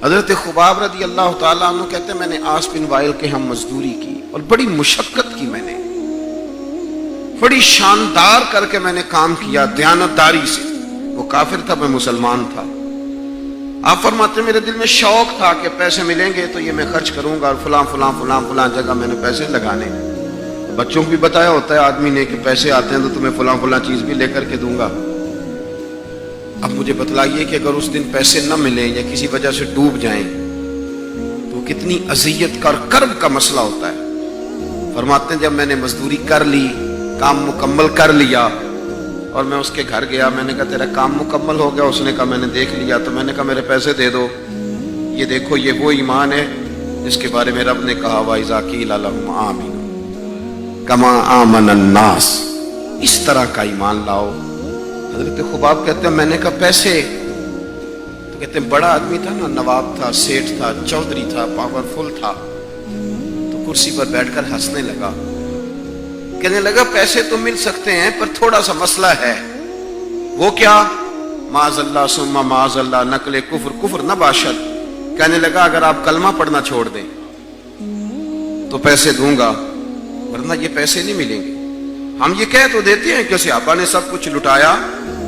حضرت خباب رضی اللہ تعالیٰ عنہ کہتے ہیں میں نے عاص بن وائل کے ہم مزدوری کی اور بڑی مشقت کی، میں نے بڑی شاندار کر کے میں نے کام کیا دیانتداری سے۔ وہ کافر تھا، میں مسلمان تھا۔ آپ فرماتے ہیں میرے دل میں شوق تھا کہ پیسے ملیں گے تو یہ میں خرچ کروں گا، اور فلاں فلاں فلاں فلاں جگہ میں نے پیسے لگانے۔ بچوں کو بھی بتایا ہوتا ہے آدمی نے کہ پیسے آتے ہیں تو تمہیں فلاں فلاں چیز بھی لے کر کے دوں گا۔ اب مجھے بتلائیے کہ اگر اس دن پیسے نہ ملیں یا کسی وجہ سے ڈوب جائیں تو کتنی اذیت کا اور کرب کا مسئلہ ہوتا ہے۔ فرماتے ہیں جب میں نے مزدوری کر لی، کام مکمل کر لیا، اور میں اس کے گھر گیا، میں نے کہا تیرا کام مکمل ہو گیا؟ اس نے کہا میں نے دیکھ لیا۔ تو میں نے کہا میرے پیسے دے دو۔ یہ دیکھو یہ وہ ایمان ہے جس کے بارے میں رب نے کہا وَإِذَا قِيلَ لَهُمْ آمِنُوا كَمَا آمَنَ النَّاسُ، اس طرح کا ایمان لاؤ۔ حضرت خباب کہتے ہیں میں نے کہا پیسے؟ تو کہتے ہیں بڑا آدمی تھا نا، نواب تھا، سیٹھ تھا، چودھری تھا، پاورفل تھا، تو کرسی پر بیٹھ کر ہنسنے لگا، کہنے لگا پیسے تو مل سکتے ہیں پر تھوڑا سا مسئلہ ہے۔ وہ کیا؟ معاذ اللہ ثم معاذ اللہ نقل کفر نہ باشد۔ کہنے لگا اگر آپ کلمہ پڑھنا چھوڑ دیں تو پیسے دوں گا، ورنہ یہ پیسے نہیں ملیں گے۔ ہم یہ کہہ تو دیتے ہیں کہ صحابہ نے سب کچھ لٹایا،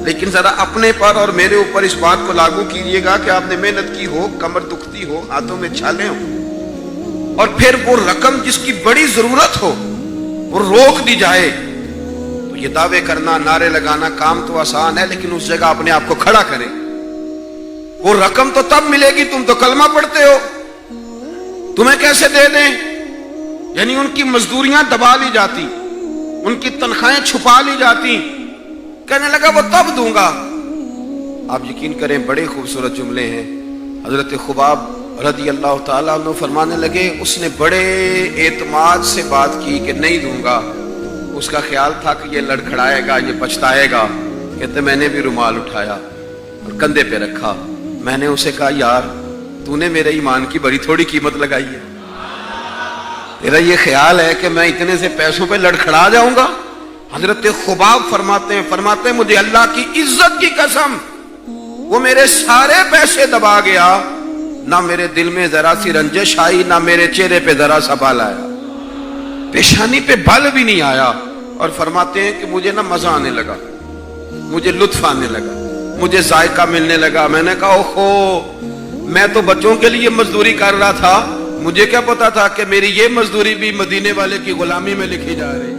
لیکن ذرا اپنے پر اور میرے اوپر اس بات کو لاگو کیجیے گا کہ آپ نے محنت کی ہو، کمر دکھتی ہو، ہاتھوں میں چھالے ہوں، اور پھر وہ رقم جس کی بڑی ضرورت ہو وہ روک دی جائے، تو یہ دعوے کرنا، نعرے لگانا کام تو آسان ہے، لیکن اس جگہ اپنے آپ کو کھڑا کریں۔ وہ رقم تو تب ملے گی، تم تو کلمہ پڑھتے ہو، تمہیں کیسے دے دیں؟ یعنی ان کی مزدوریاں دبا لی جاتی، ان کی تنخواہیں چھپا لی جاتی۔ کہنے لگا وہ تب دوں گا۔ آپ یقین کریں بڑے خوبصورت جملے ہیں۔ حضرت خباب رضی اللہ تعالیٰ عنہ فرمانے لگے اس نے بڑے اعتماد سے بات کی کہ نہیں دوں گا۔ اس کا خیال تھا کہ یہ لڑکھڑائے گا، یہ پچھتائے گا۔ کہتے میں نے بھی رومال اٹھایا اور کندھے پہ رکھا، میں نے اسے کہا یار تو نے میرے ایمان کی بڑی تھوڑی قیمت لگائی ہے، تیرا یہ خیال ہے کہ میں اتنے سے پیسوں پہ لڑکھڑا جاؤں گا؟ حضرت خباب فرماتے ہیں مجھے اللہ کی عزت کی قسم وہ میرے سارے پیسے دبا گیا، نہ میرے دل میں ذرا سی رنجش آئی، نہ میرے چہرے پہ ذرا سا بال آیا، پیشانی پہ بال بھی نہیں آیا۔ اور فرماتے ہیں کہ مجھے نہ مزہ آنے لگا، مجھے لطف آنے لگا، مجھے ذائقہ ملنے لگا۔ میں نے کہا اوہو، میں تو بچوں کے لیے مزدوری کر رہا تھا، مجھے کیا پتا تھا کہ میری یہ مزدوری بھی مدینے والے کی غلامی میں لکھی جا رہی۔